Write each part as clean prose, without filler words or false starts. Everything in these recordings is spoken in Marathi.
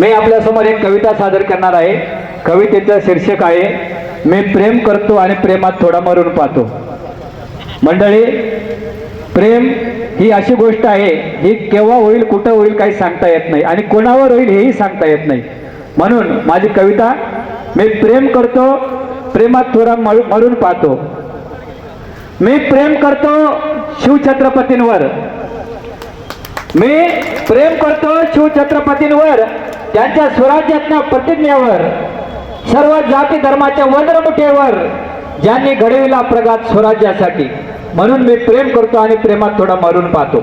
मी आपल्यासमोर एक कविता सादर करणार आहे। कवितेचं शीर्षक आहे मी प्रेम करतो आणि प्रेमात थोडा मरून पाहतो। मंडळी, प्रेम ही अशी गोष्ट आहे, ही केव्हा होईल कुठं होईल काही सांगता येत नाही आणि कोणावर होईल हेही सांगता येत नाही। म्हणून माझी कविता, मी प्रेम करतो प्रेमात थोडा मरून पाहतो। मी प्रेम करतो शिवछत्रपतींवर, मी प्रेम करतो शिवछत्रपतींवर, त्यांच्या स्वराज्याच्या प्रतिज्ञेवर, सर्व जाती धर्माच्या वज्रमुठेवर, ज्यांनी घडविला प्रघात स्वराज्यासाठी। म्हणून मी प्रेम करतो आणि प्रेमात थोडा मरून पाहतो।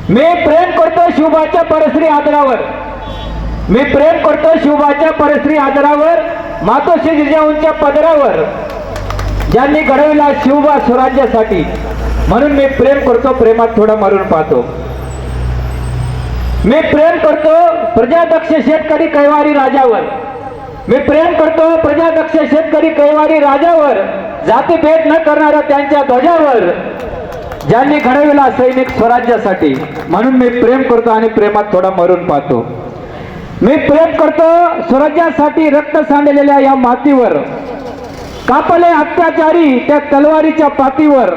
मी प्रेम करतो शिवबाच्या परश्री आदरावर, मी प्रेम करतो शिवबाच्या परश्री आदरावर, मातोश्री जिजाऊंच्या पदरावर, ज्यांनी घडविला शिवबा स्वराज्यासाठी। म्हणून मी प्रेम करतो प्रेमात थोडा मरून पाहतो। मी प्रेम करतो प्रजादक्ष शेतकरी कैवारी राजावर, मी प्रेम करतो प्रजादक्ष शेतकरी कैवारी राजावर, जातीभेद न करणाऱ्या त्यांच्या ध्वजावर, ज्यांनी घडविला सैनिक स्वराज्यासाठी। म्हणून मी प्रेम करतो आणि प्रेमात थोडा मरून पाहतो। मी प्रेम करतो स्वराज्यासाठी रक्त सांडलेल्या या मातीवर, कापले अत्याचारी त्या तलवारीच्या पातीवर,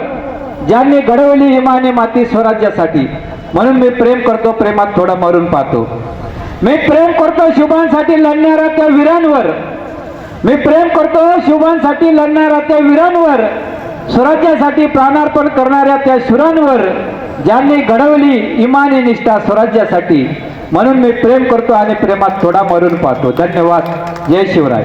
ज्यांनी घडवली इमानी माती स्वराज्यासाठी। म्हणून मी प्रेम करतो प्रेमात थोडा मरून पाहतो। मी प्रेम करतो शुभांसाठी लढणाऱ्या त्या वीरांवर, मी प्रेम करतो शुभांसाठी लढणाऱ्या त्या वीरांवर, स्वराज्यासाठी प्राणार्पण करणाऱ्या त्या शूरांवर, ज्यांनी घडवली इमानी निष्ठा स्वराज्यासाठी। म्हणून मी प्रेम करतो आणि प्रेमात थोडा मरून पाहतो। धन्यवाद। जय शिवराय।